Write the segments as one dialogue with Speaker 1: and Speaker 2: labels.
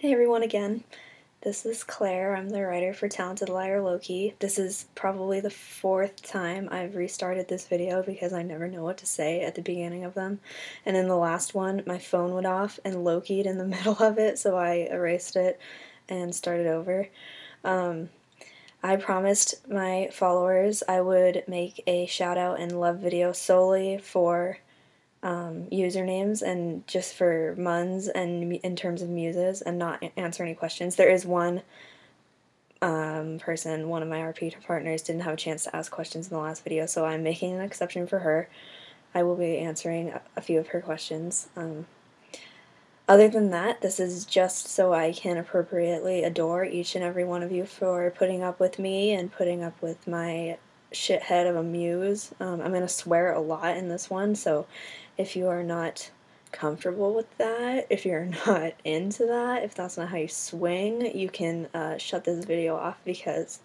Speaker 1: Hey everyone again. This is Claire. I'm the writer for Talented Liar Loki. This is probably the 4th time I've restarted this video because I never know what to say at the beginning of them. And in the last one, my phone went off and Loki'd in the middle of it, so I erased it and started over. I promised my followers I would make a shout out and love video solely for usernames and just for muns and in terms of muses and not answer any questions. There is one person, one of my RP partners, didn't have a chance to ask questions in the last video, so I'm making an exception for her. I will be answering a few of her questions. Other than that, this is just so I can appropriately adore each and every one of you for putting up with me and putting up with my shithead of a muse. I'm going to swear a lot in this one, so if you are not comfortable with that, if you're not into that, if that's not how you swing, you can shut this video off because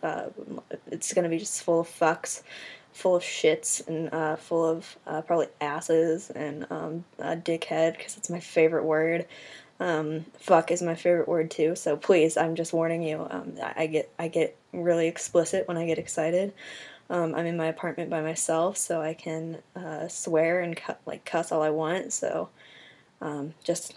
Speaker 1: it's going to be just full of fucks, full of shits, and full of probably asses and dickhead, because it's my favorite word. Fuck is my favorite word too, so please, I'm just warning you, I get really explicit when I get excited. I'm in my apartment by myself, so I can swear and cuss all I want, so just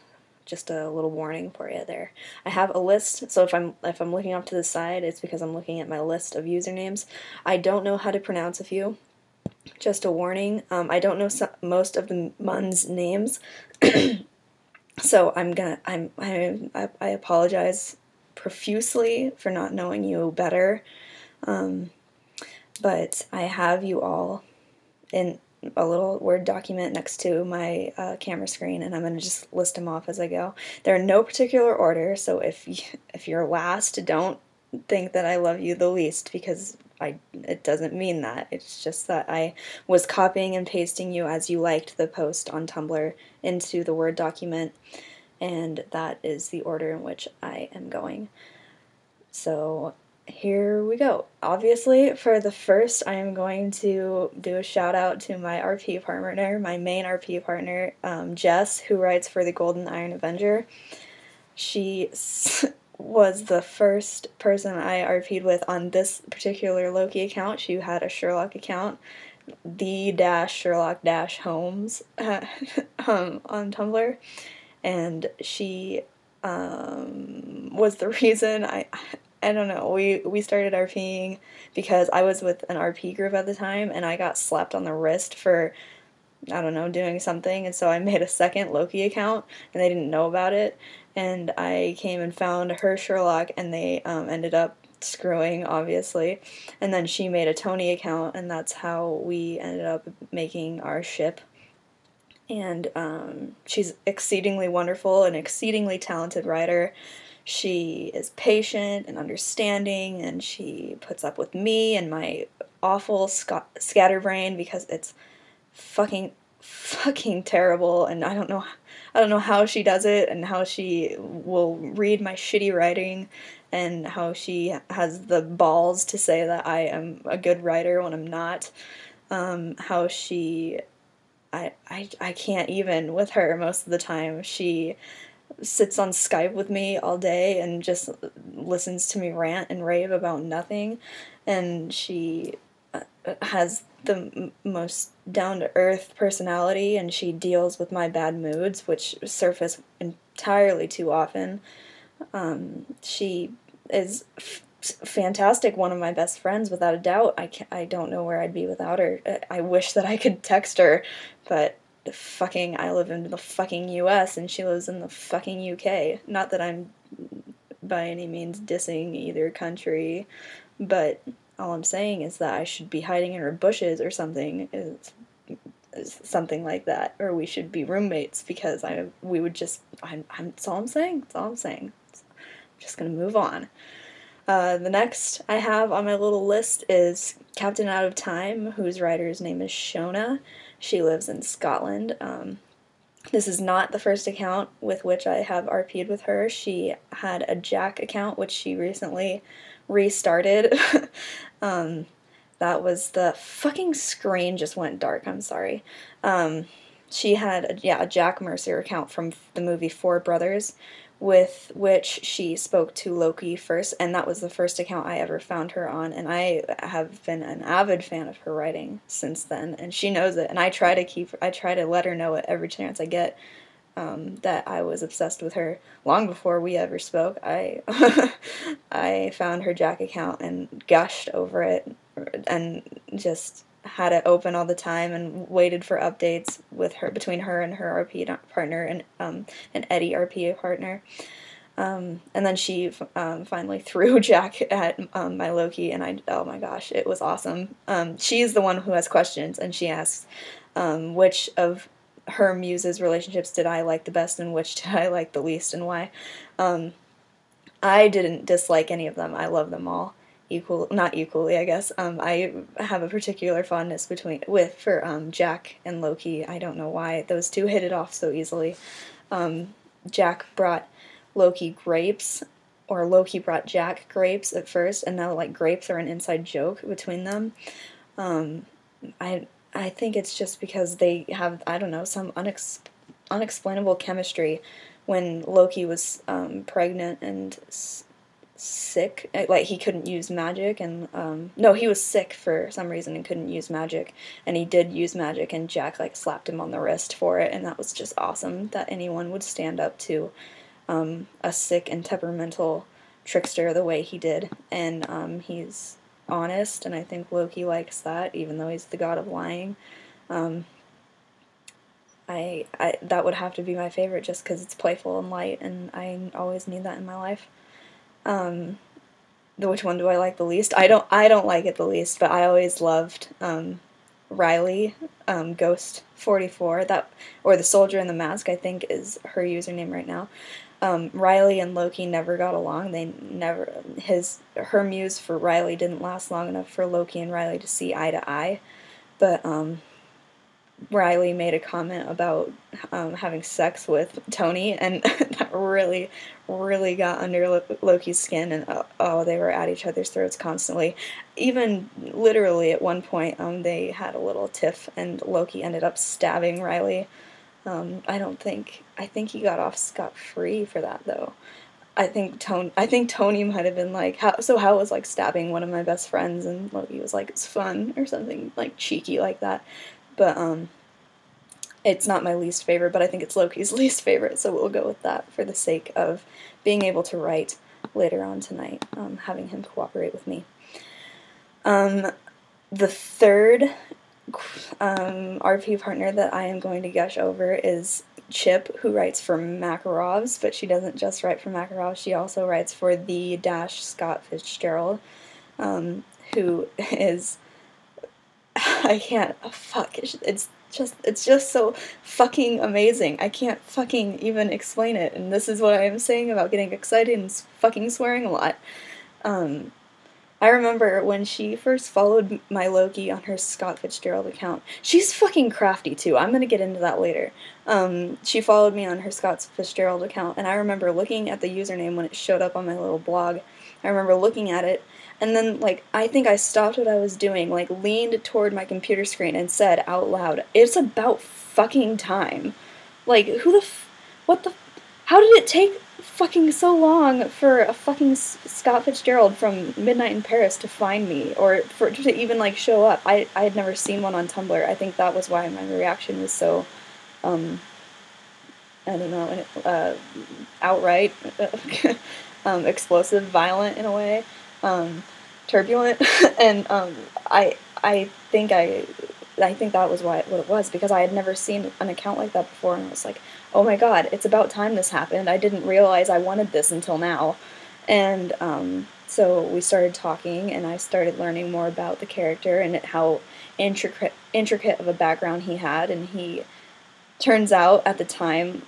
Speaker 1: a little warning for you there. I have a list, so if I'm looking off to the side, it's because I'm looking at my list of usernames. I don't know how to pronounce a few. Just a warning. I don't know most of the muns' names, so I apologize profusely for not knowing you better. But I have you all in a little Word document next to my camera screen, and I'm going to just list them off as I go. They're in no particular order, so if you're last, don't think that I love you the least, because it doesn't mean that. It's just that I was copying and pasting you as you liked the post on Tumblr into the Word document, and that is the order in which I am going. So here we go. Obviously, for the first, I am going to do a shout out to my RP partner, my main RP partner, Jess, who writes for the Golden Iron Avenger. She was the first person I RP'd with on this particular Loki account. She had a Sherlock account, the-Sherlock-Holmes on Tumblr, and she was the reason I don't know, we started RPing because I was with an RP group at the time, and I got slapped on the wrist for, I don't know, doing something, and so I made a second Loki account, and they didn't know about it, and I came and found her Sherlock, and they ended up screwing, obviously, and then she made a Tony account, and that's how we ended up making our ship. And she's exceedingly wonderful, an exceedingly talented writer. She is patient and understanding, and she puts up with me and my awful scatterbrain because it's fucking terrible, and I don't know how she does it, and how she will read my shitty writing, and how she has the balls to say that I am a good writer when I'm not. How she I can't even with her most of the time. She sits on Skype with me all day and just listens to me rant and rave about nothing, and she has the most down-to-earth personality, and she deals with my bad moods, which surface entirely too often. She is fantastic, one of my best friends, without a doubt. I don't know where I'd be without her. I wish that I could text her, but I live in the fucking US and she lives in the fucking UK. Not that I'm by any means dissing either country, but all I'm saying is that I should be hiding in her bushes or something, is something like that, or we should be roommates, because that's all I'm saying. That's all I'm saying. I'm just gonna move on. The next I have on my little list is Captain Out of Time, whose writer's name is Shona. She lives in Scotland. This is not the first account with which I have RP'd with her. She had a Jack account, which she recently restarted. That was the fucking screen just went dark, I'm sorry. she had a Jack Mercer account from the movie Four Brothers, with which she spoke to Loki first, and that was the first account I ever found her on, and I have been an avid fan of her writing since then, and she knows it, and I try to let her know it every chance I get, that I was obsessed with her long before we ever spoke. I found her Jack account and gushed over it, and just had it open all the time and waited for updates with her, between her and her RP partner, and an Eddie RP partner. And then she finally threw Jack at my Loki, and oh my gosh, it was awesome. She's the one who has questions, and she asks, which of her muses' relationships did I like the best, and which did I like the least, and why. I didn't dislike any of them. I love them all. Not equally, I guess. I have a particular fondness for Jack and Loki. I don't know why. Those two hit it off so easily. Jack brought Loki grapes, or Loki brought Jack grapes at first, and now, like, grapes are an inside joke between them. I think it's just because they have, I don't know, some unexplainable chemistry. When Loki was pregnant and sick, like, he couldn't use magic, and no, he was sick for some reason and couldn't use magic, and he did use magic, and Jack, like, slapped him on the wrist for it, and that was just awesome that anyone would stand up to a sick and temperamental trickster the way he did. And he's honest, and I think Loki likes that, even though he's the god of lying. I that would have to be my favorite, just because it's playful and light, and I always need that in my life. Which one do I like the least? I don't like it the least, but I always loved Riley, Ghost 44, or the Soldier in the Mask, I think is her username right now. Riley and Loki never got along. Her muse for Riley didn't last long enough for Loki and Riley to see eye to eye, but Riley made a comment about having sex with Tony, and that really, really got under Loki's skin, and they were at each other's throats constantly. Even literally at one point, they had a little tiff, and Loki ended up stabbing Riley. I think he got off scot-free for that, though. I think Tony might have been like, how was, like, stabbing one of my best friends, and Loki was like, it's fun, or something, like, cheeky like that. But, it's not my least favorite, but I think it's Loki's least favorite, so we'll go with that for the sake of being able to write later on tonight, having him cooperate with me. The third RP partner that I am going to gush over is Chip, who writes for Makarovs, but she doesn't just write for Makarovs, she also writes for the Scott Fitzgerald, who is, it's just so fucking amazing. I can't fucking even explain it, and this is what I am saying about getting excited and fucking swearing a lot. I remember when she first followed my Loki on her Scott Fitzgerald account. She's fucking crafty, too. I'm gonna get into that later. She followed me on her Scott Fitzgerald account, and I remember looking at the username when it showed up on my little blog. I remember looking at it, and then, like, I think I stopped what I was doing, like, leaned toward my computer screen and said out loud, "It's about fucking time." Like, how did it take fucking so long for a fucking Scott Fitzgerald from Midnight in Paris to find me, or to even, like, show up? I had never seen one on Tumblr. I think that was why my reaction was so, I don't know, outright, explosive, violent in a way, turbulent, and I think that was what it was, because I had never seen an account like that before, and I was like, oh my god, it's about time this happened. I didn't realize I wanted this until now. And so we started talking, and I started learning more about the character and how intricate of a background he had, and he turns out at the time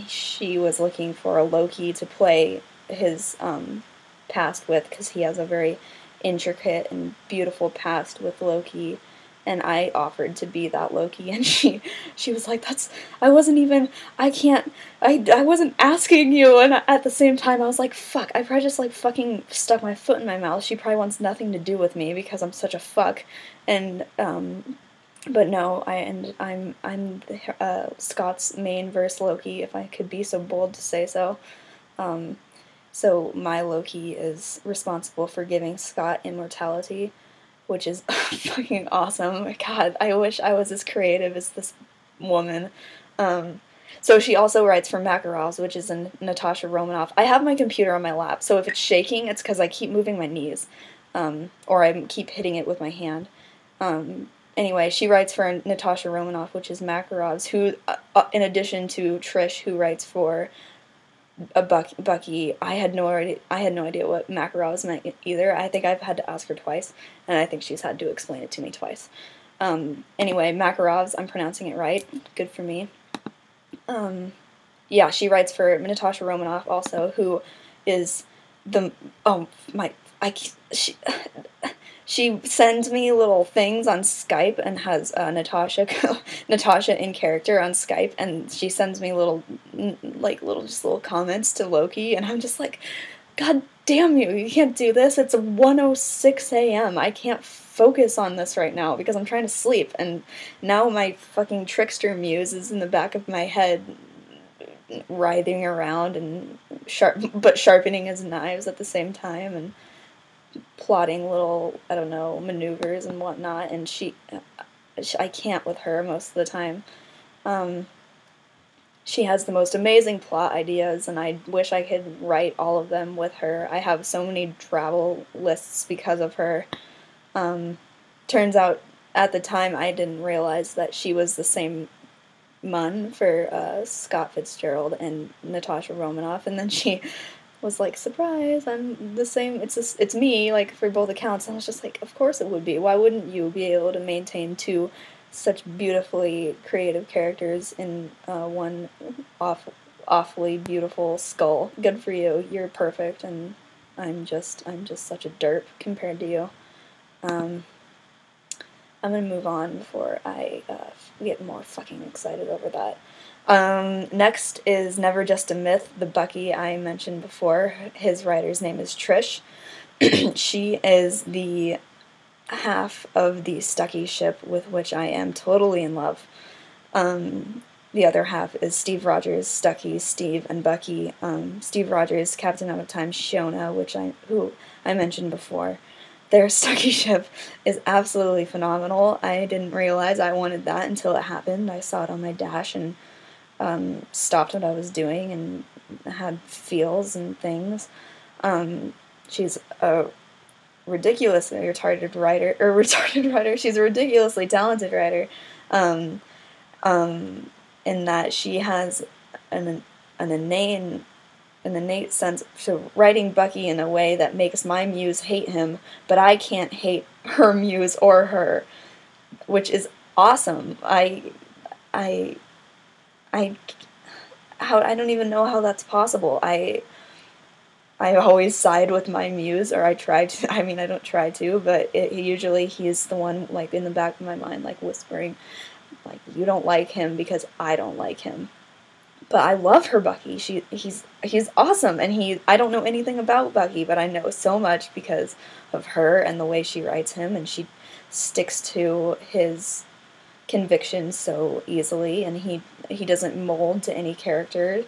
Speaker 1: she was looking for a Loki to play his past with, because he has a very intricate and beautiful past with Loki, and I offered to be that Loki, and she was like, I wasn't asking you, and at the same time I was like, fuck, I probably just, like, fucking stuck my foot in my mouth. She probably wants nothing to do with me because I'm such a fuck, and But no, I'm Scott's main verse Loki, if I could be so bold to say so. So my Loki is responsible for giving Scott immortality, which is fucking awesome. God, I wish I was as creative as this woman. So she also writes for Makarov's, which is in Natasha Romanoff. I have my computer on my lap, so if it's shaking, it's because I keep moving my knees, or I keep hitting it with my hand. Anyway, she writes for Natasha Romanoff, which is Makarov's, who, in addition to Trish, who writes for Bucky. I had no idea what Makarov's meant either. I think I've had to ask her twice, and I think she's had to explain it to me twice. Anyway, Makarov's, I'm pronouncing it right. Good for me. Yeah, she writes for Natasha Romanoff also, who is the she sends me little things on Skype and has Natasha in character on Skype, and she sends me little comments to Loki, and I'm just like, God damn you! You can't do this. It's 1:06 a.m. I can't focus on this right now because I'm trying to sleep, and now my fucking trickster muse is in the back of my head, writhing around and sharpening his knives at the same time, and plotting little, I don't know, maneuvers and whatnot, and I can't with her most of the time. She has the most amazing plot ideas, and I wish I could write all of them with her. I have so many travel lists because of her. Turns out, at the time, I didn't realize that she was the same Munn for Scott Fitzgerald and Natasha Romanoff, and then she was like, surprise, I'm the same, it's me, like, for both accounts. And I was just like, of course it would be. Why wouldn't you be able to maintain two such beautifully creative characters in one awfully beautiful skull? Good for you. You're perfect, and I'm just such a derp compared to you. I'm gonna move on before I get more fucking excited over that. Next is Never Just a Myth, the Bucky I mentioned before. His writer's name is Trish. She is the half of the Stucky ship with which I am totally in love. The other half is Steve Rogers, Stucky, Steve, and Bucky. Steve Rogers, Captain Out of Time, Shona, who I mentioned before. Their Stucky ship is absolutely phenomenal. I didn't realize I wanted that until it happened. I saw it on my dash and stopped what I was doing and had feels and things. She's a ridiculously retarded writer. She's a ridiculously talented writer, in that she has an innate sense to writing Bucky in a way that makes my muse hate him, but I can't hate her muse or her, which is awesome. I don't even know how that's possible. I always side with my muse, or I try to. I mean, I don't try to, but usually he's the one, like, in the back of my mind, like, whispering, like, you don't like him because I don't like him. But I love her Bucky. He's awesome, and I don't know anything about Bucky, but I know so much because of her and the way she writes him, and she sticks to his convictions so easily, and he doesn't mold to any character.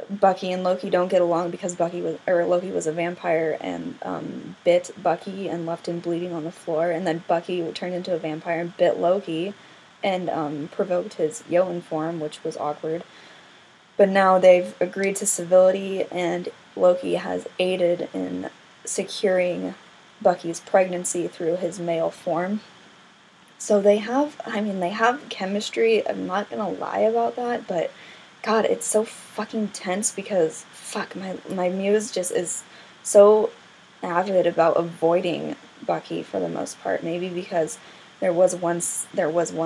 Speaker 1: Bucky and Loki don't get along because Loki was a vampire and bit Bucky and left him bleeding on the floor, and then Bucky turned into a vampire and bit Loki and provoked his Yoan form, which was awkward. But now they've agreed to civility, and Loki has aided in securing Bucky's pregnancy through his male form. So they have chemistry. I'm not gonna lie about that, but God, it's so fucking tense because my muse just is so avid about avoiding Bucky for the most part. Maybe because there was one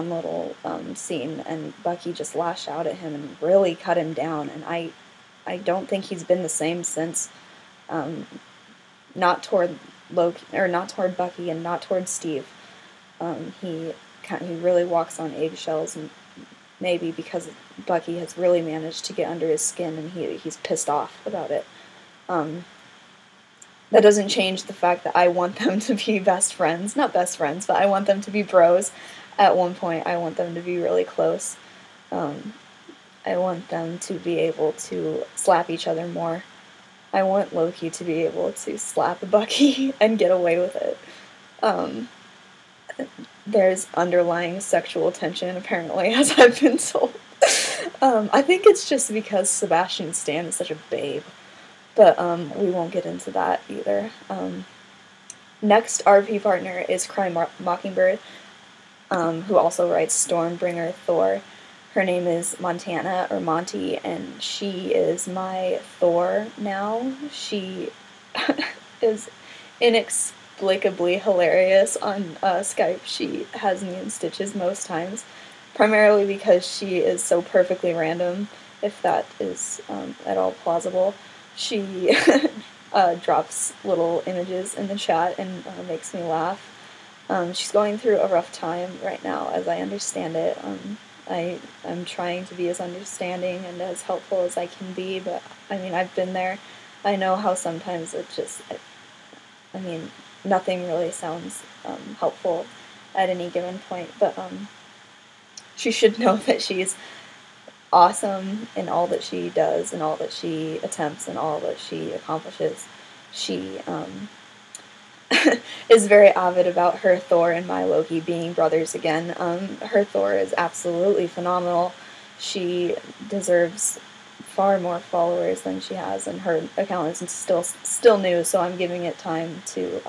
Speaker 1: little scene, and Bucky just lashed out at him and really cut him down, and I don't think he's been the same since. Not toward Loki, or not toward Bucky, and not toward Steve. He really walks on eggshells, and maybe because Bucky has really managed to get under his skin, and he's pissed off about it. that doesn't change the fact that I want them to be best friends. Not best friends, but I want them to be bros. At one point, I want them to be really close. I want them to be able to slap each other more. I want Loki to be able to slap Bucky and get away with it. There's underlying sexual tension, apparently, as I've been told. I think it's just because Sebastian Stan is such a babe. But we won't get into that either. Next RP partner is Mockingbird, who also writes Stormbringer Thor. Her name is Montana, or Monty, and she is my Thor now. She is inexplicably hilarious on Skype. She has me in stitches most times, primarily because she is so perfectly random, if that is at all plausible. She drops little images in the chat and makes me laugh. She's going through a rough time right now, as I understand it. I'm trying to be as understanding and as helpful as I can be, but I mean, I've been there. I know how sometimes it just, I mean, nothing really sounds helpful at any given point, but she should know that she's awesome in all that she does and all that she attempts and all that she accomplishes. She is very avid about her Thor and my Loki being brothers again. Her Thor is absolutely phenomenal. She deserves far more followers than she has, and her account is still new, so I'm giving it time to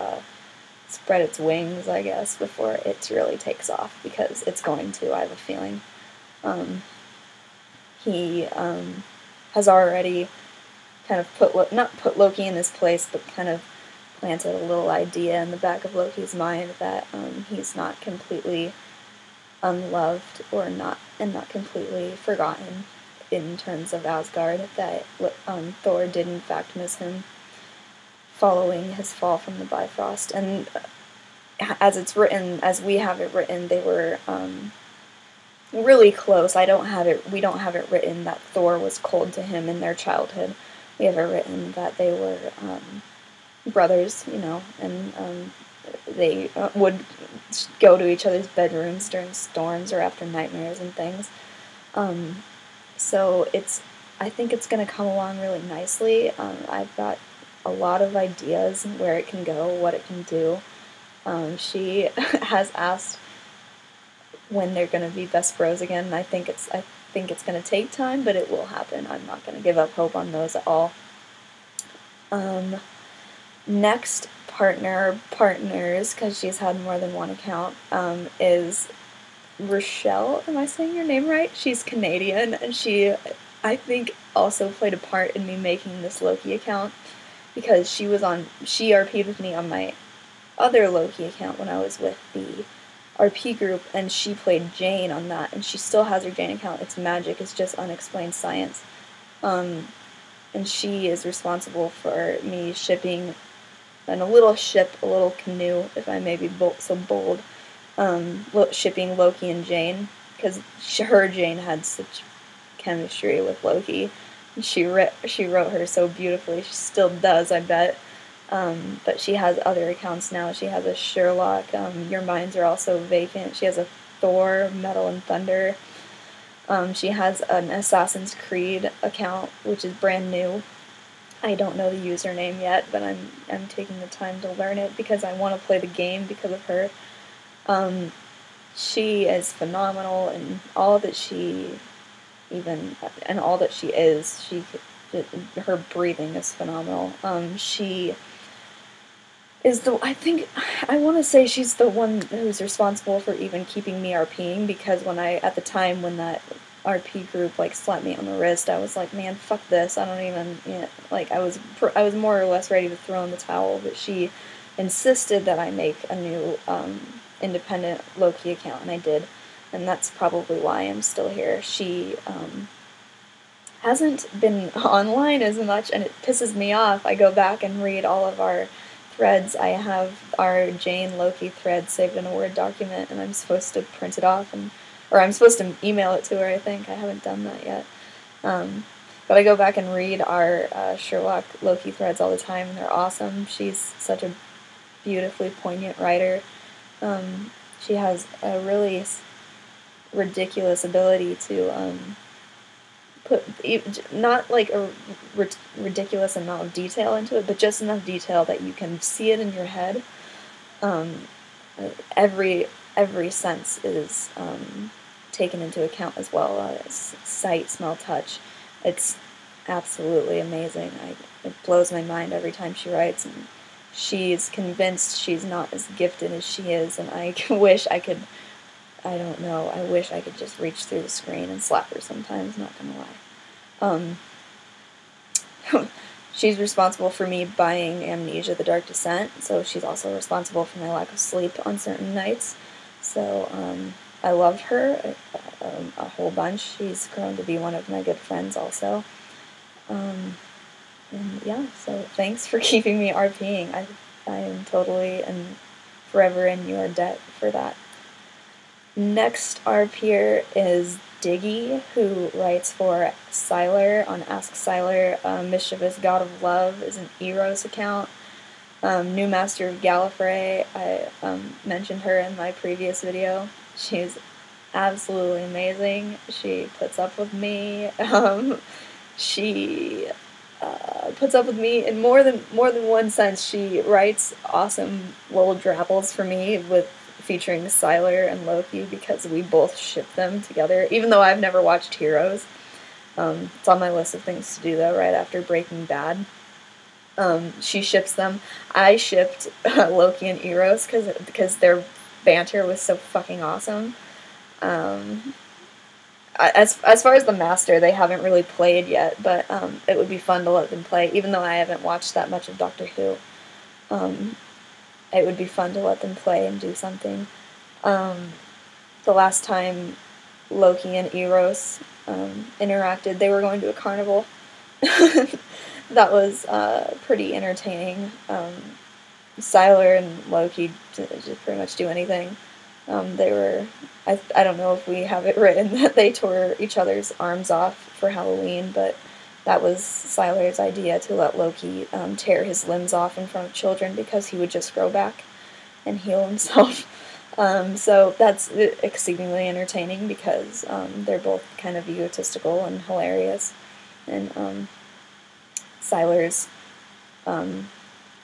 Speaker 1: spread its wings, I guess, before it really takes off, because it's going to, I have a feeling. He has already kind of not put Loki in his place, but kind of planted a little idea in the back of Loki's mind that he's not completely unloved or not completely forgotten in terms of Asgard, that Thor did in fact miss him following his fall from the Bifrost. And as we have it written, they were really close. We don't have it written that Thor was cold to him in their childhood. We have it written that they were brothers, and they would go to each other's bedrooms during storms or after nightmares and things. So I think it's going to come along really nicely. I've got a lot of ideas where it can go, what it can do. She has asked when they're going to be best bros again, and I think it's going to take time, but it will happen. I'm not going to give up hope on those at all. Next partners, because she's had more than one account, is Rochelle. Am I saying your name right? She's Canadian, and she, I think, also played a part in me making this Loki account, because she RP'd with me on my other Loki account when I was with the RP group, and she played Jane on that, and she still has her Jane account. It's magic, it's just unexplained science. And she is responsible for me shipping in a little canoe, if I may be so bold, shipping Loki and Jane, because her Jane had such chemistry with Loki. And she wrote her so beautifully. She still does, I bet. But she has other accounts now. She has a Sherlock, Your Minds Are Also Vacant. She has a Thor, Metal and Thunder. She has an Assassin's Creed account, which is brand new. I don't know the username yet, but I'm taking the time to learn it because I want to play the game because of her. She is phenomenal in all that she all that she is. Her breathing is phenomenal. She is I want to say she's the one who's responsible for even keeping me RPing, because at the time when that RP group slapped me on the wrist, I was like, man, fuck this, I don't even, I was more or less ready to throw in the towel, but she insisted that I make a new independent Loki account, and I did, and that's probably why I'm still here. She hasn't been online as much, and it pisses me off. I go back and read all of our threads. I have our Jane Loki thread saved in a Word document, and I'm supposed to print it off, or I'm supposed to email it to her, I think. I haven't done that yet. But I go back and read our Sherlock Loki threads all the time, and they're awesome. She's such a beautifully poignant writer. She has a really ridiculous ability to put not like a ridiculous amount of detail into it, but just enough detail that you can see it in your head. Every sense is taken into account as well. Sight, smell, touch. It's absolutely amazing. It blows my mind every time she writes, and she's convinced she's not as gifted as she is, and I wish I could, I don't know, I wish I could just reach through the screen and slap her sometimes, not gonna lie. She's responsible for me buying Amnesia: The Dark Descent, so she's also responsible for my lack of sleep on certain nights. So, I love her a whole bunch. She's grown to be one of my good friends also. And yeah, so thanks for keeping me RPing. I am totally and forever in your debt for that. Next RPer is Diggy, who writes for Sylar on Ask Sylar. Mischievous God of Love is an Eros account. New Master of Gallifrey, I mentioned her in my previous video. She's absolutely amazing. She puts up with me. She puts up with me in more than one sense. She writes awesome little drabbles for me featuring Sylar and Loki, because we both ship them together, even though I've never watched Heroes. It's on my list of things to do, though, right after Breaking Bad. She ships them. I shipped Loki and Eros because their banter was so fucking awesome. As far as the Master, they haven't really played yet, but it would be fun to let them play, even though I haven't watched that much of Doctor Who. It would be fun to let them play and do something. The last time Loki and Eros interacted, they were going to a carnival. That was pretty entertaining. Sylar and Loki just pretty much do anything. They were, I don't know if we have it written that they tore each other's arms off for Halloween, but that was Sylar's idea, to let Loki tear his limbs off in front of children, because he would just grow back and heal himself. So that's exceedingly entertaining, because they're both kind of egotistical and hilarious. And Sylar's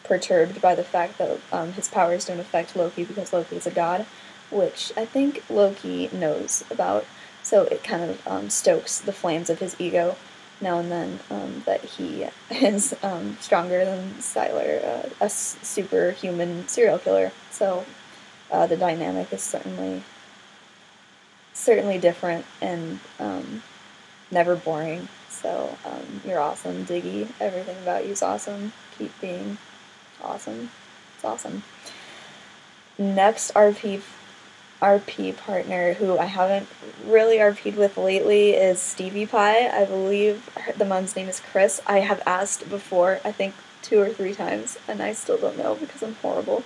Speaker 1: perturbed by the fact that his powers don't affect Loki because Loki is a god, which I think Loki knows about, so it kind of stokes the flames of his ego now and then, that he is stronger than Sylar, a superhuman serial killer. So the dynamic is certainly different and never boring. So you're awesome, Diggy. Everything about you's awesome. Keep being awesome. It's awesome. Next RP partner, who I haven't really RP'd with lately, is Stevie Pie. I believe the mom's name is Chris. I have asked before, I think 2 or 3 times, and I still don't know because I'm horrible.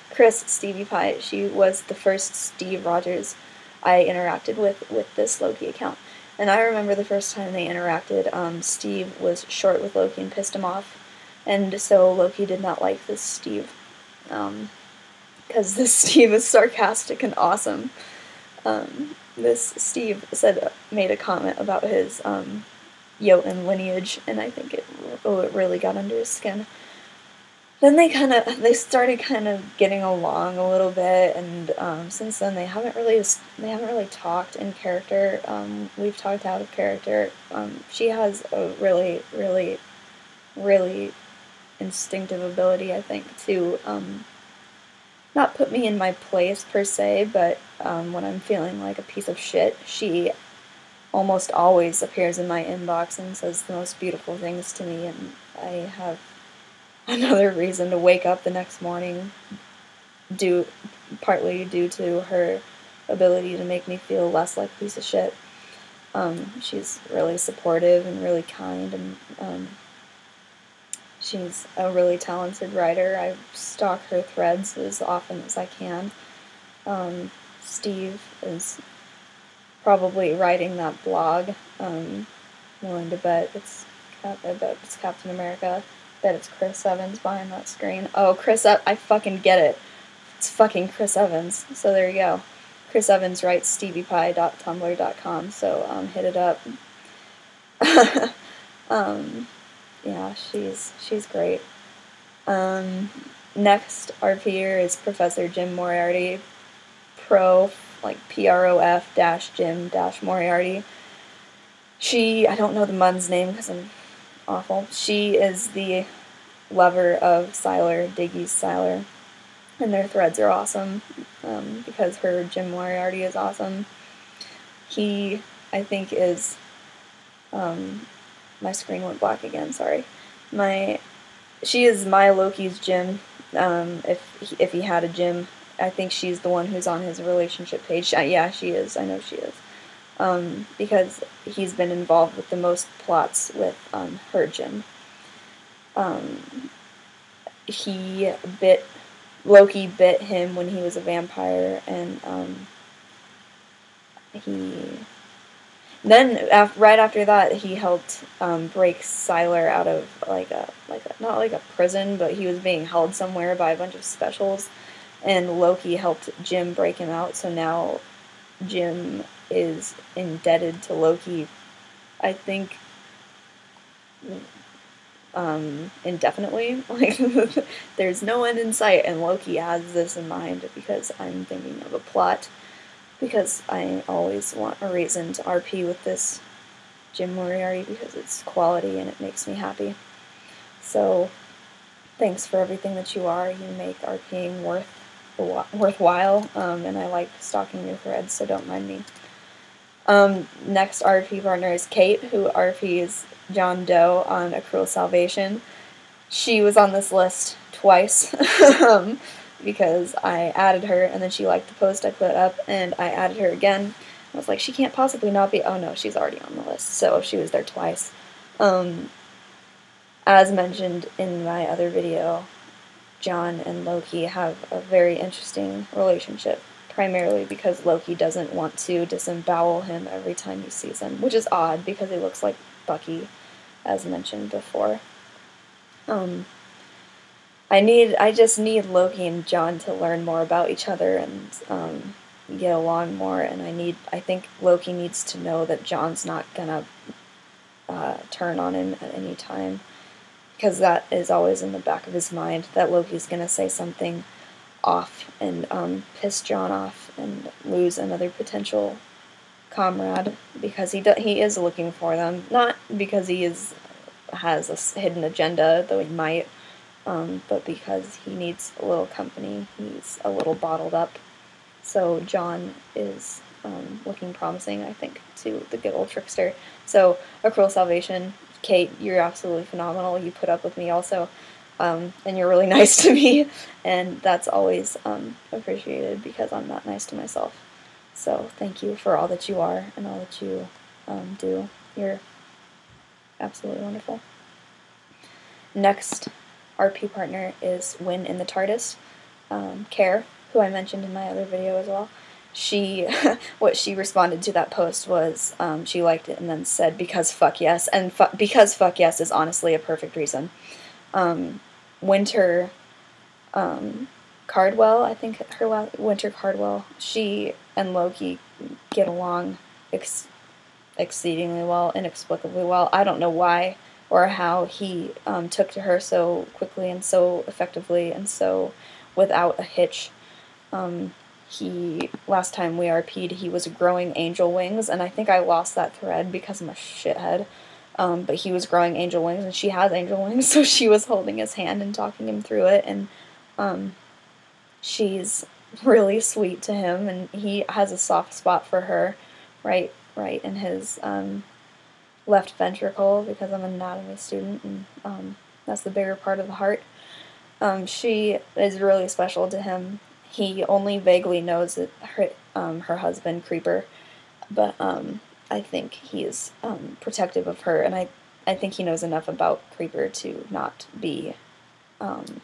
Speaker 1: Chris Stevie Pie, she was the first Steve Rogers I interacted with this Loki account. And I remember the first time they interacted, Steve was short with Loki and pissed him off, and so Loki did not like this Steve. Because this Steve is sarcastic and awesome. This Steve made a comment about his Jotun lineage, and I think it really got under his skin. Then they started kind of getting along a little bit, and since then they haven't really talked in character. We've talked out of character. She has a really, really, really instinctive ability, I think, to not put me in my place per se, but when I'm feeling like a piece of shit, she almost always appears in my inbox and says the most beautiful things to me, and I have another reason to wake up the next morning, partly due to her ability to make me feel less like a piece of shit. She's really supportive and really kind, and she's a really talented writer. I stalk her threads as often as I can. Steve is probably writing that blog. Willing to bet it's I bet it's Captain America. Bet it's Chris Evans behind that screen. Oh, I fucking get it. It's fucking Chris Evans. So there you go. Chris Evans writes steviepie.tumblr.com, so hit it up. Yeah, she's great. Next RPer is Professor Jim Moriarty, PROF Jim Moriarty. I don't know the mun's name because I'm awful. She is the lover of Siler, Diggy's Siler, and their threads are awesome, because her Jim Moriarty is awesome. He, I think, is, my screen went black again, sorry. She is my Loki's Jim, if he had a Jim. I think she's the one who's on his relationship page. Yeah, she is, I know she is. Because he's been involved with the most plots with, her Jim. Loki bit him when he was a vampire, and, right after that, he helped break Siler out of not like a prison, but he was being held somewhere by a bunch of specials, and Loki helped Jim break him out. So now Jim is indebted to Loki, I think, indefinitely. Like, there's no end in sight, and Loki has this in mind because I'm thinking of a plot. Because I always want a reason to RP with this Jim Moriarty because it's quality and it makes me happy. So, thanks for everything that you are. You make RPing worthwhile, and I like stalking your threads, so don't mind me. Next RP partner is Kate, who RPs John Doe on A Cruel Salvation. She was on this list twice. Because I added her, and then she liked the post I put up, and I added her again. I was like, she can't possibly not be. Oh no, she's already on the list, so she was there twice. As mentioned in my other video, John and Loki have a very interesting relationship, primarily because Loki doesn't want to disembowel him every time he sees him, which is odd because he looks like Bucky, as mentioned before. I just need Loki and John to learn more about each other and get along more, and I think Loki needs to know that John's not gonna turn on him at any time, because that is always in the back of his mind, that Loki's gonna say something off and piss John off and lose another potential comrade, because he is looking for them, not because he has a hidden agenda, though he might. But because he needs a little company, he's a little bottled up. So John is looking promising, I think, to the good old trickster. So, A Cruel Salvation, Kate, you're absolutely phenomenal. You put up with me also, and you're really nice to me, and that's always appreciated because I'm not nice to myself. So thank you for all that you are and all that you do. You're absolutely wonderful. Next RP partner is Win in the TARDIS. Care, who I mentioned in my other video as well. What she responded to that post was, she liked it and then said, because fuck yes, and because fuck yes is honestly a perfect reason. Winter, Cardwell, I think Winter Cardwell, she and Loki get along exceedingly well, inexplicably well. I don't know why or how he took to her so quickly and so effectively and so without a hitch. Last time we RP'd, he was growing angel wings, and I think I lost that thread because I'm a shithead. But he was growing angel wings, and she has angel wings, so she was holding his hand and talking him through it, and she's really sweet to him, and he has a soft spot for her, right in his left ventricle, because I'm an anatomy student, and that's the bigger part of the heart. She is really special to him. He only vaguely knows that her husband, Creeper, but I think he is protective of her, and I think he knows enough about Creeper to not be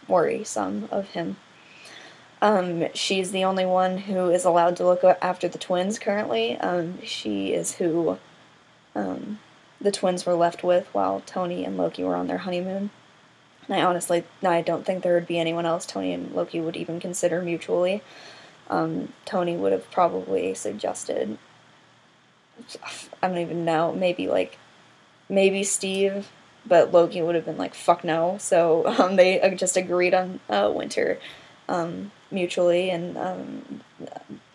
Speaker 1: worrisome of him. She's the only one who is allowed to look after the twins currently. She is who the twins were left with while Tony and Loki were on their honeymoon. And I don't think there would be anyone else Tony and Loki would even consider mutually. Tony would have probably suggested, I don't even know, maybe Steve, but Loki would have been like, fuck no. So they just agreed on Winter mutually, and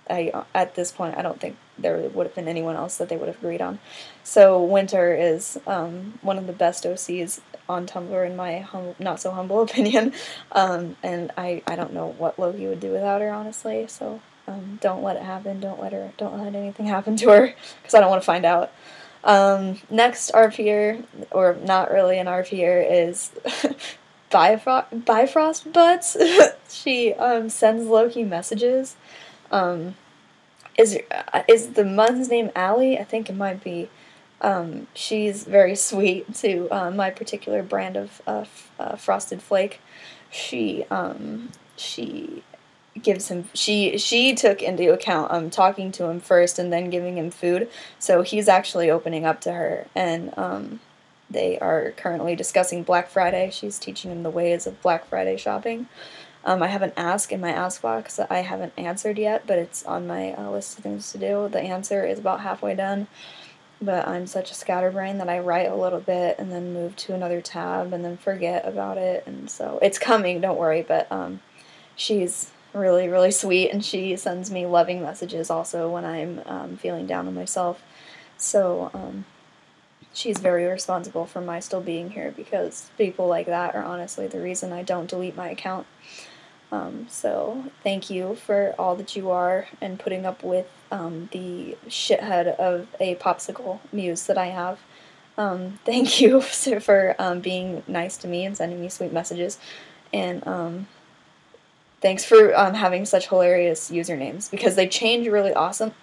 Speaker 1: at this point I don't think there would have been anyone else that they would have agreed on. So Winter is one of the best OCs on Tumblr in my not so humble opinion, and I don't know what Loki would do without her, honestly. So don't let it happen. Don't let anything happen to her, because I don't want to find out. Next RPer, or not really an RPer, is Bifrost Butts. She sends Loki messages. Is the mun's name Allie? I think it might be. She's very sweet to my particular brand of Frosted Flake. She gives him, she took into account talking to him first and then giving him food, so he's actually opening up to her, and they are currently discussing Black Friday. She's teaching him the ways of Black Friday shopping. I have an ask in my ask box that I haven't answered yet, but it's on my list of things to do. The answer is about halfway done, but I'm such a scatterbrain that I write a little bit and then move to another tab and then forget about it, and so it's coming, don't worry. But she's really, really sweet, and she sends me loving messages also when I'm feeling down on myself. So she's very responsible for my still being here, because people like that are honestly the reason I don't delete my account. So thank you for all that you are, and putting up with the shithead of a popsicle muse that I have. Thank you for being nice to me and sending me sweet messages, and thanks for having such hilarious usernames, because they change really often,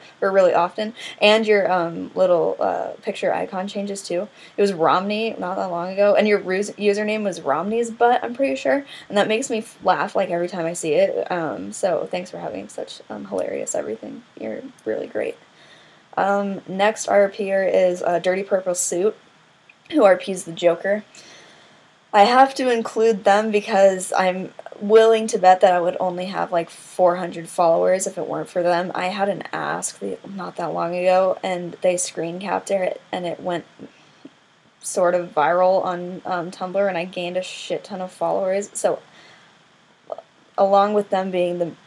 Speaker 1: and your little picture icon changes too. It was Romney not that long ago, and your username was Romney's butt, I'm pretty sure, and that makes me laugh like every time I see it. So thanks for having such hilarious everything. You're really great. Next RPer is Dirty Purple Suit, who RPs the Joker. I have to include them because I'm willing to bet that I would only have like 400 followers if it weren't for them. I had an ask not that long ago, and they screen capped it, and it went sort of viral on Tumblr, and I gained a shit ton of followers. So along with them being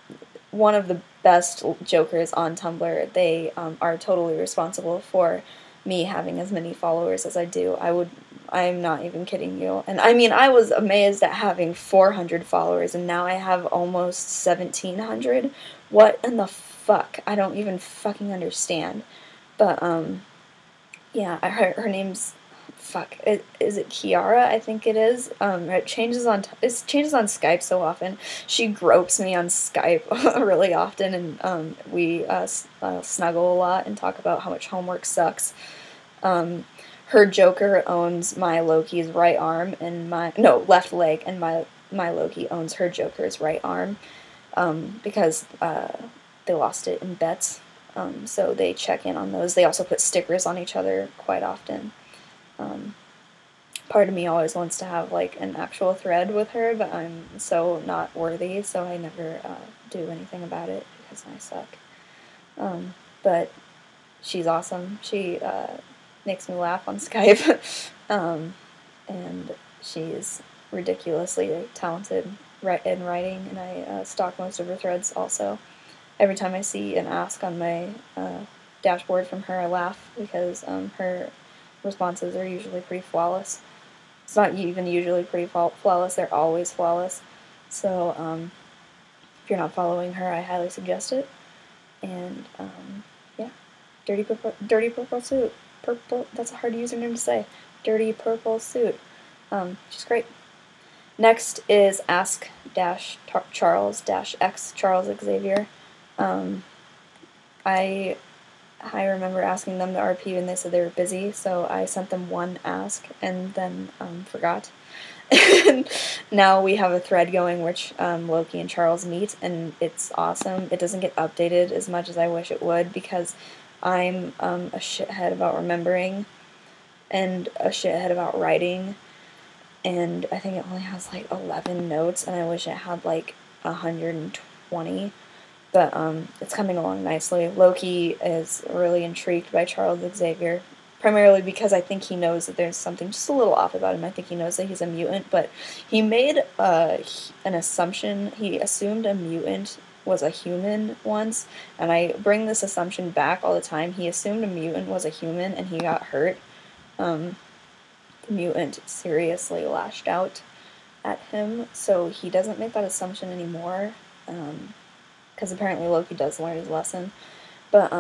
Speaker 1: one of the best jokers on Tumblr, they are totally responsible for me having as many followers as I do. I'm not even kidding you. And I mean, I was amazed at having 400 followers, and now I have almost 1,700. What in the fuck? I don't even fucking understand. But, yeah, her name's, fuck, is it Kiara? I think it is. It changes on Skype so often. She gropes me on Skype really often, and we snuggle a lot and talk about how much homework sucks. Her Joker owns my Loki's right arm, and left leg, and my Loki owns her Joker's right arm, because they lost it in bets. So they check in on those. They also put stickers on each other quite often. Part of me always wants to have like an actual thread with her, but I'm so not worthy, so I never do anything about it because I suck. But she's awesome. She makes me laugh on Skype, and she's ridiculously talented in writing, and I stalk most of her threads also. Every time I see an ask on my dashboard from her, I laugh, because her responses are usually pretty flawless. It's not even usually pretty flawless, they're always flawless. So if you're not following her, I highly suggest it. And yeah, Dirty Purple Suit. Purple, that's a hard username to say. Dirty Purple Suit. She's great. Next is Ask-Charles-X Charles Xavier. I remember asking them to RP, and they said they were busy, so I sent them one ask and then forgot. And now we have a thread going which Loki and Charles meet, and it's awesome. It doesn't get updated as much as I wish it would, because I'm a shithead about remembering and a shithead about writing, and I think it only has like 11 notes, and I wish it had like 120, but it's coming along nicely. Loki is really intrigued by Charles Xavier, primarily because I think he knows that there's something just a little off about him. I think he knows that he's a mutant, but he made an assumption. He assumed a mutant was a human once, and I bring this assumption back all the time. He assumed a mutant was a human, and he got hurt. The mutant seriously lashed out at him, so he doesn't make that assumption anymore, because apparently Loki does learn his lesson. But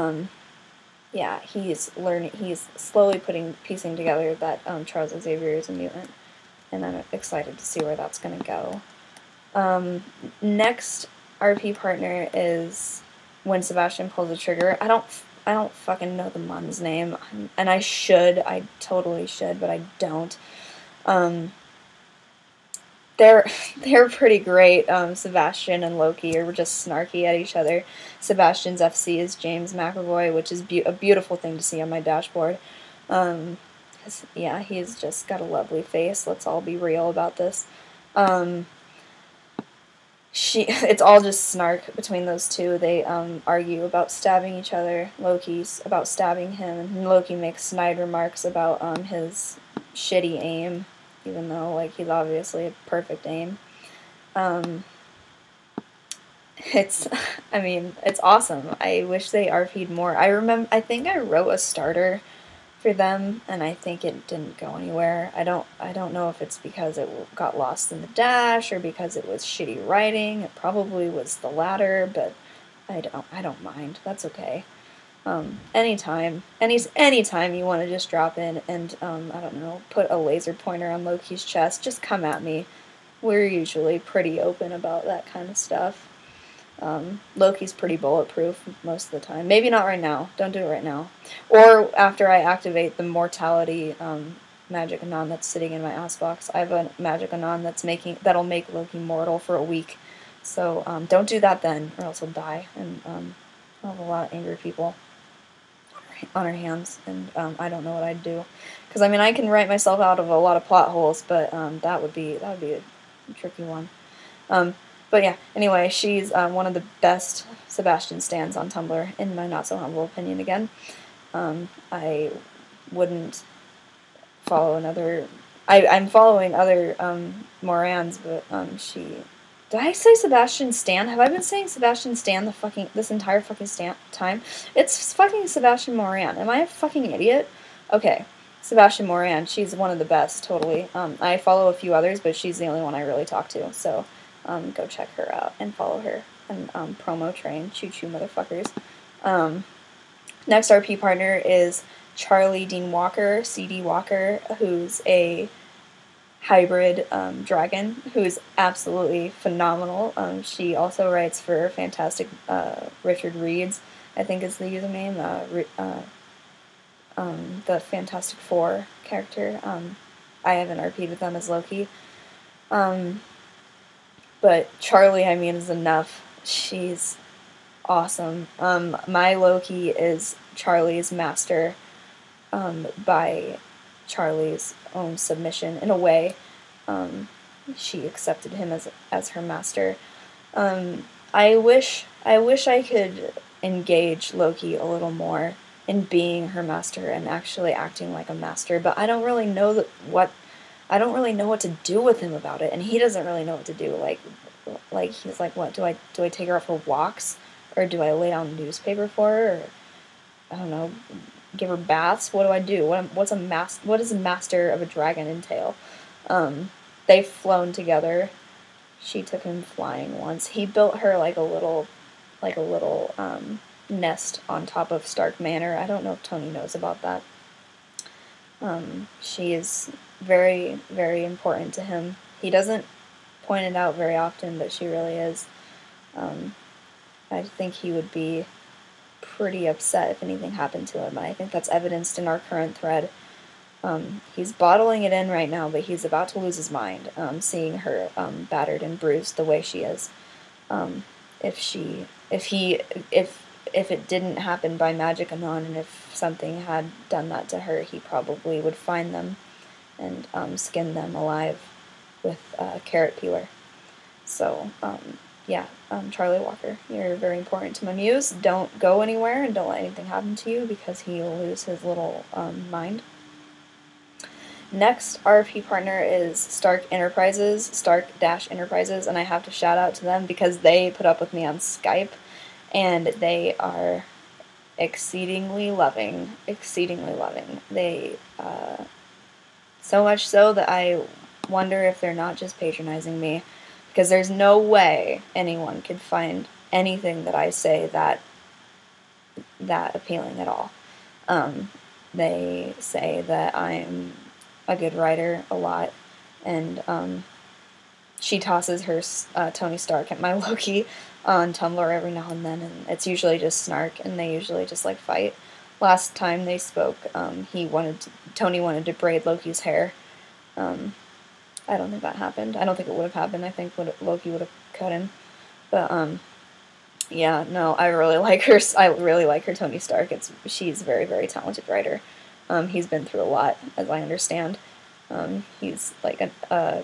Speaker 1: yeah, he's slowly piecing together that Charles Xavier is a mutant, and I'm excited to see where that's gonna go. Next RP partner is when Sebastian pulls the trigger. I don't fucking know the mon's name, and I totally should, but I don't. They're pretty great. Sebastian and Loki are just snarky at each other. Sebastian's FC is James McAvoy, which is a beautiful thing to see on my dashboard. 'Cause, yeah, he's just got a lovely face. Let's all be real about this. It's all just snark between those two. They argue about stabbing each other. Loki's about stabbing him, and Loki makes snide remarks about his shitty aim, even though like he's obviously a perfect aim. It's awesome. I wish they RP'd more. I think I wrote a starter for them, and I think it didn't go anywhere. I don't know if it's because it got lost in the dash or because it was shitty writing. It probably was the latter, but I don't mind. That's okay. Anytime you want to just drop in and I don't know, put a laser pointer on Loki's chest, just come at me. We're usually pretty open about that kind of stuff. Loki's pretty bulletproof most of the time. Maybe not right now. Don't do it right now. Or after I activate the mortality magic anon that's sitting in my ass box. I have a magic anon that'll make Loki mortal for a week. So don't do that then, or else he'll die. And I'll have a lot of angry people on our hands, and I don't know what I'd do. Because I can write myself out of a lot of plot holes, but that would be a tricky one. But yeah, anyway, she's one of the best Sebastian stans on Tumblr, in my not-so-humble opinion again. I wouldn't follow another... I'm following other Morans, but she... Did I say Sebastian Stan? Have I been saying Sebastian Stan this entire fucking time? It's fucking Sebastian Moran. Am I a fucking idiot? Okay, Sebastian Moran, she's one of the best, totally. I follow a few others, but she's the only one I really talk to, so... go check her out and follow her and promo train. Choo-choo, motherfuckers. Next RP partner is Charlie Dean Walker, CD Walker, who's a hybrid dragon, who's absolutely phenomenal. She also writes for Fantastic Richard Reads, I think is the username, the Fantastic Four character. I haven't RP'd with them as Loki. But Charlie, is enough. She's awesome. My Loki is Charlie's master, by Charlie's own submission. In a way, she accepted him as her master. I wish I could engage Loki a little more in being her master and actually acting like a master, but I don't really know what to do with him about it, and he doesn't really know what to do. Like he's like, what do I take her out for walks, or do I lay down a newspaper for her, or I don't know, give her baths? What do I do? What does a master of a dragon entail? They've flown together. She took him flying once. He built her like a little nest on top of Stark Manor. I don't know if Tony knows about that. She is very, very important to him. He doesn't point it out very often, but she really is. I think he would be pretty upset if anything happened to him. I think that's evidenced in our current thread. He's bottling it in right now, but he's about to lose his mind, seeing her if it didn't happen by magic anon, and if something had done that to her, he probably would find them and skin them alive with a carrot peeler. So, yeah, Charlie Walker, you're very important to my muse. Don't go anywhere and don't let anything happen to you because he'll lose his little mind. Next RP partner is Stark-Enterprises, and I have to shout out to them because they put up with me on Skype, and they are exceedingly loving. They, so much so that I wonder if they're not just patronizing me, because there's no way anyone could find anything that I say that appealing at all. They say that I'm a good writer a lot, and she tosses her Tony Stark at my Loki on Tumblr every now and then, and it's usually just snark, and they usually just like fight. Last time they spoke, Tony wanted to braid Loki's hair. I don't think that happened. I don't think it would have happened. I think Loki would have cut him. But yeah, no, I really like her. I really like her Tony Stark. She's a very, very talented writer. He's been through a lot, as I understand. He's like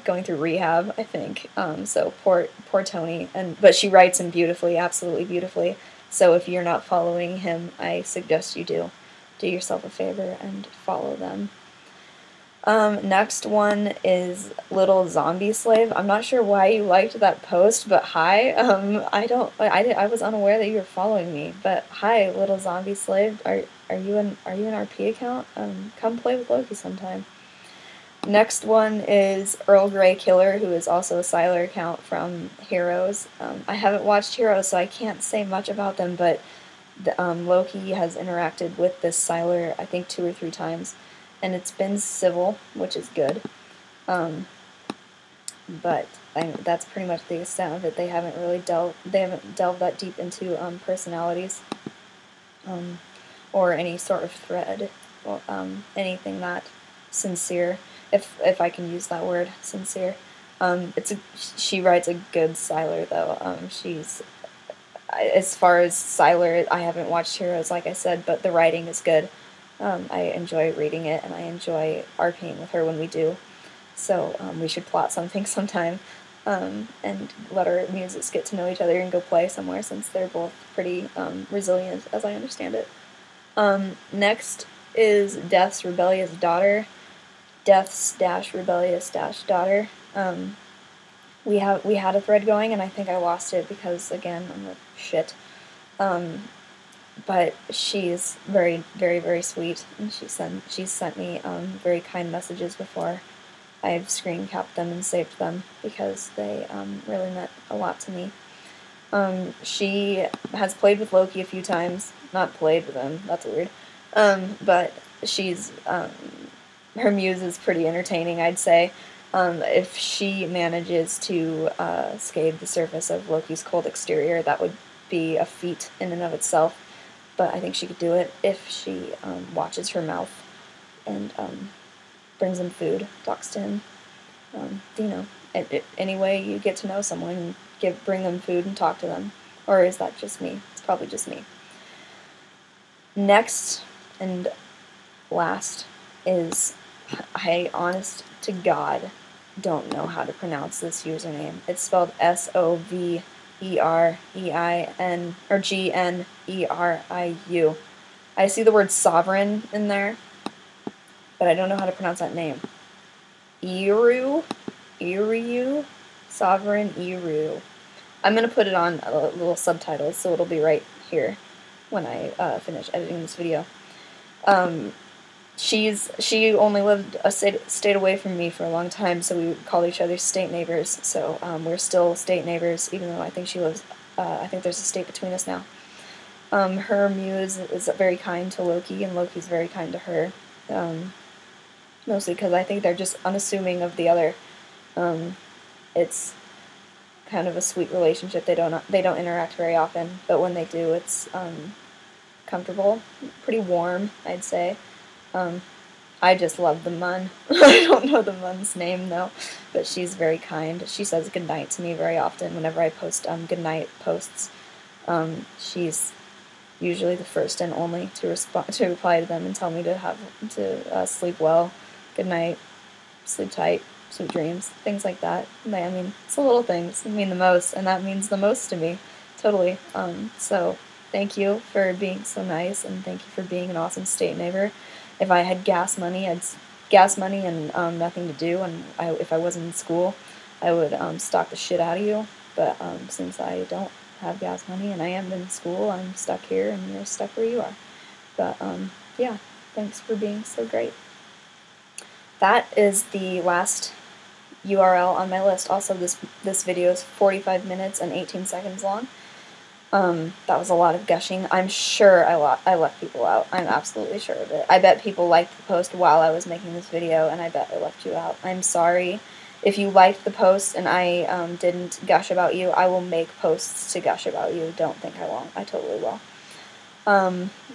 Speaker 1: going through rehab, I think. So poor Tony. But she writes him beautifully, absolutely beautifully. So if you're not following him, I suggest you do. Do yourself a favor and follow them. Next one is Little Zombie Slave. I'm not sure why you liked that post, but hi. I was unaware that you were following me, but hi, Little Zombie Slave. Are you an RP account? Come play with Loki sometime. Next one is Earl Grey Killer, who is also a Sylar account from Heroes. I haven't watched Heroes, so I can't say much about them, but Loki has interacted with this Sylar, I think 2 or 3 times, and it's been civil, which is good. But that's pretty much the extent of it. They haven't delved that deep into personalities, or any sort of thread, or anything that sincere, if I can use that word, sincere. She writes a good Sylar though. As far as Sylar, I haven't watched Heroes, like I said, but the writing is good. I enjoy reading it, and I enjoy RPing with her when we do. So we should plot something sometime, and let our muses get to know each other and go play somewhere, since they're both pretty resilient, as I understand it. Next is Death's Rebellious Daughter. Death's-Rebellious-Daughter. We had a thread going, and I think I lost it because, again, I'm a shit. But she's very, very, very sweet, and she's sent me very kind messages before. I've screen capped them and saved them because they really meant a lot to me. She has played with Loki a few times. Not played with him, that's weird. But she's her muse is pretty entertaining, I'd say. If she manages to scathe the surface of Loki's cold exterior, that would be a feat in and of itself. But I think she could do it if she watches her mouth and brings him food, talks to him. Any way you get to know someone, bring them food and talk to them. Or is that just me? It's probably just me. Next and last is, I honest to God don't know how to pronounce this username. It's spelled Soveriin or Gneriu. I see the word sovereign in there, but I don't know how to pronounce that name. Iru, Sovereign Iru. I'm gonna put it on little subtitles, so it'll be right here when I finish editing this video. She only lived a state away from me for a long time, so we called each other state neighbors. So we're still state neighbors, even though I think she lives. I think there's a state between us now. Her muse is very kind to Loki, and Loki's very kind to her. Mostly because I think they're just unassuming of the other. It's kind of a sweet relationship. They don't interact very often, but when they do, it's comfortable, pretty warm, I'd say. I just love the Mun. I don't know the Mun's name though, but she's very kind. She says goodnight to me very often whenever I post goodnight posts. She's usually the first and only to reply to them and tell me to sleep well, good night, sleep tight, sweet dreams, things like that. I mean, it's the little things that mean the most, and that means the most to me, totally. So thank you for being so nice, and thank you for being an awesome state neighbor. If I had gas money and nothing to do, and if I wasn't in school, I would stalk the shit out of you. But since I don't have gas money and I am in school, I'm stuck here, and you're stuck where you are. But yeah, thanks for being so great. That is the last URL on my list. Also, this video is 45 minutes and 18 seconds long. That was a lot of gushing. I'm sure I left people out. I'm absolutely sure of it. I bet people liked the post while I was making this video, and I bet I left you out. I'm sorry. If you liked the post and I didn't gush about you, I will make posts to gush about you. Don't think I won't. I totally will.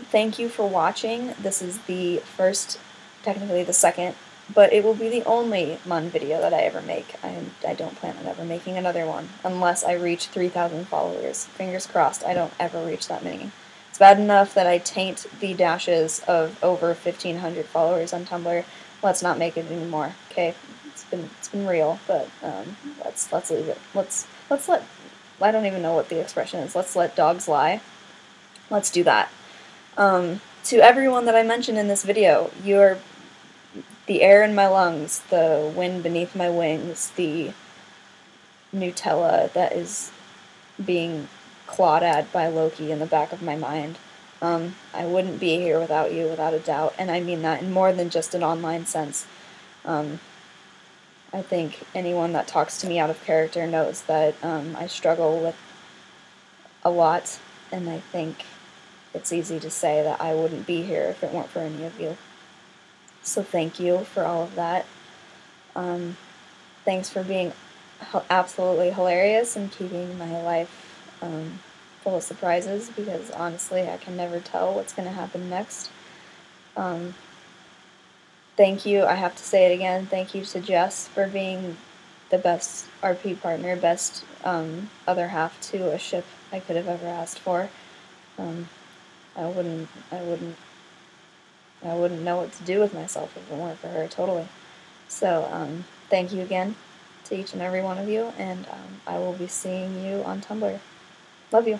Speaker 1: Thank you for watching. This is the first, technically the second, but it will be the only Mun video that I ever make. I don't plan on ever making another one, unless I reach 3,000 followers. Fingers crossed I don't ever reach that many. It's bad enough that I taint the dashes of over 1,500 followers on Tumblr. Let's not make it anymore, okay? It's been real, but let's leave it. Let's let, I don't even know what the expression is. Let's let dogs lie. Let's do that. To everyone that I mentioned in this video, you're the air in my lungs, the wind beneath my wings, the Nutella that is being clawed at by Loki in the back of my mind. I wouldn't be here without you, without a doubt, and I mean that in more than just an online sense. I think anyone that talks to me out of character knows that I struggle with a lot, and I think it's easy to say that I wouldn't be here if it weren't for any of you. So thank you for all of that. Thanks for being absolutely hilarious and keeping my life full of surprises, because honestly I can never tell what's going to happen next. Thank you, I have to say it again, thank you to Jess for being the best RP partner, best other half to a ship I could have ever asked for. I wouldn't know what to do with myself if it weren't for her, totally. So, thank you again to each and every one of you, and I will be seeing you on Tumblr. Love you.